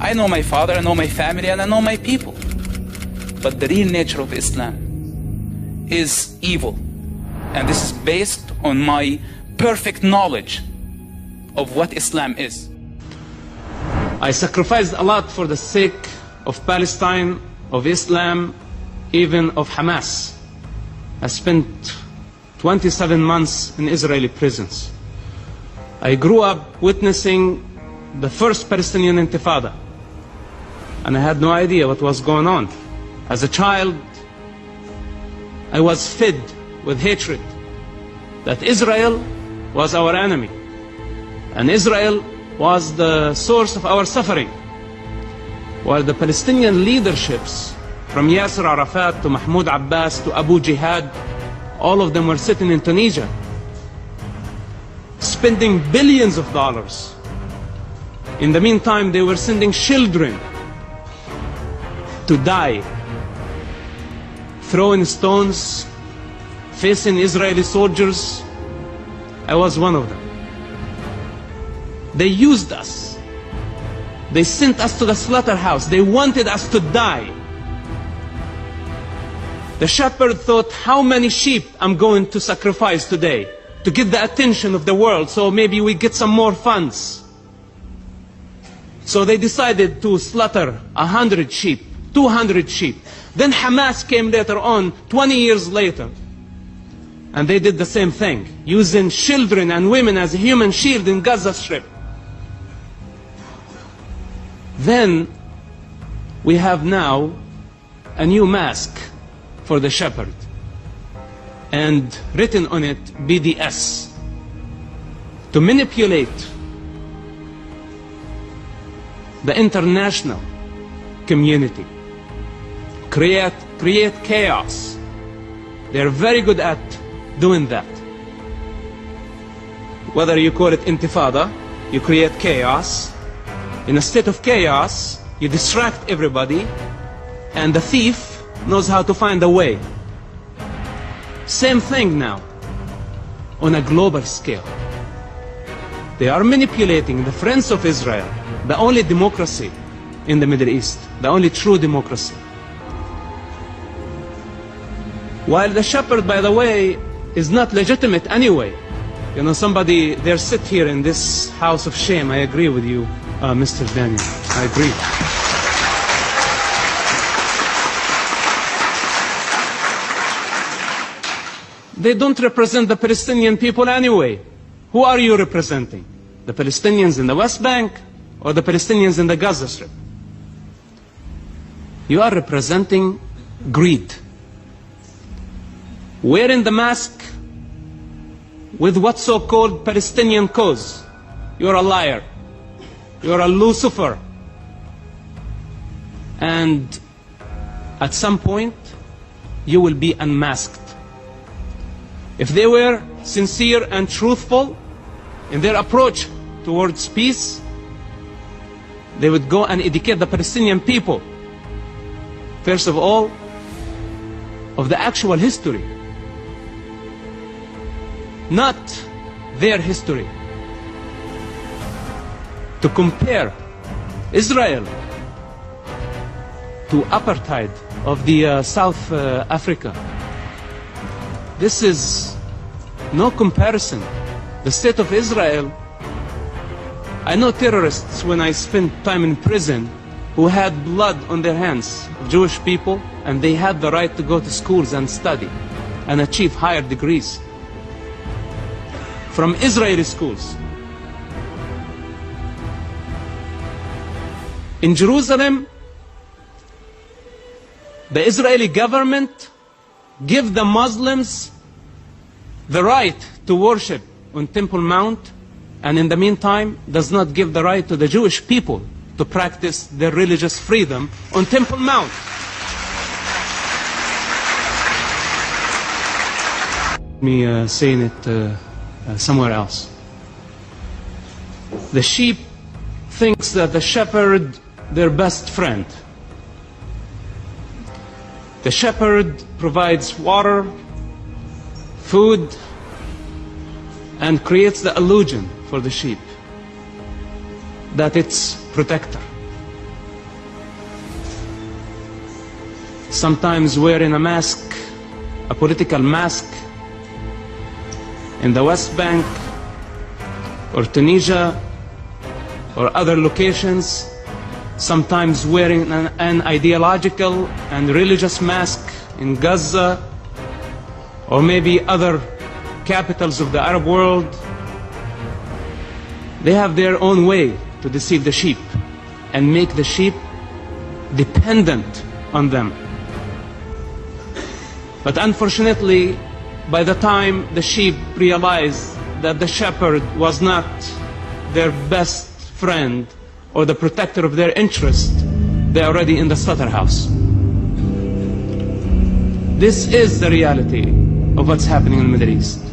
I know my father, I know my family, and I know my people. But the real nature of Islam is evil. And this is based on my perfect knowledge of what Islam is. I sacrificed a lot for the sake of Palestine, of Islam, even of Hamas. I spent 27 months in Israeli prisons. I grew up witnessing the first Palestinian Intifada, and I had no idea what was going on. As a child, I was fed with hatred that Israel was our enemy, and Israel was the source of our suffering, while the Palestinian leaderships, from Yasser Arafat to Mahmoud Abbas to Abu Jihad, all of them were sitting in Tunisia, spending billions of dollars. In the meantime, they were sending children to die, throwing stones, facing Israeli soldiers. I was one of them. They used us. They sent us to the slaughterhouse. They wanted us to die. The shepherd thought, how many sheep I'm going to sacrifice today to get the attention of the world, so maybe we get some more funds. So they decided to slaughter 100 sheep, 200 sheep. Then Hamas came later on, 20 years later, and they did the same thing, using children and women as a human shield in Gaza Strip. Then we have now a new mask for the shepherd, and written on it BDS, to manipulate the international community, create chaos. They're very good at doing that. Whether you call it intifada, you create chaos. In a state of chaos, you distract everybody, and the thief knows how to find a way. Same thing now, on a global scale. They are manipulating the friends of Israel, the only democracy in the Middle East, the only true democracy. While the shepherd, by the way, is not legitimate anyway. You know, somebody, they sit here in this house of shame. I agree with you, Mr. Daniel. I agree. They don't represent the Palestinian people anyway. Who are you representing? The Palestinians in the West Bank or the Palestinians in the Gaza Strip? You are representing greed. Wearing the mask with what so-called Palestinian cause. You're a liar. You're a Lucifer. And at some point, you will be unmasked. If they were sincere and truthful in their approach towards peace, they would go and educate the Palestinian people, first of all, of the actual history, not their history. To compare Israel to apartheid of the South Africa, this is no comparison. The state of Israel, I know terrorists when I spent time in prison who had blood on their hands, Jewish people, and they had the right to go to schools and study and achieve higher degrees from Israeli schools. In Jerusalem, the Israeli government give the Muslims the right to worship on Temple Mount, and in the meantime does not give the right to the Jewish people to practice their religious freedom on Temple Mount. Me saying it somewhere else. The sheep thinks that the shepherd their best friend. The shepherd provides water, food, and creates the illusion for the sheep that it's protector. sometimes wearing a mask, a political mask, in the West Bank or Tunisia or other locations, sometimes wearing an ideological and religious mask in Gaza or maybe other capitals of the Arab world. They have their own way to deceive the sheep and make the sheep dependent on them. But unfortunately, by the time the sheep realized that the shepherd was not their best friend or the protector of their interest, they're already in the slaughterhouse. This is the reality of what's happening in the Middle East.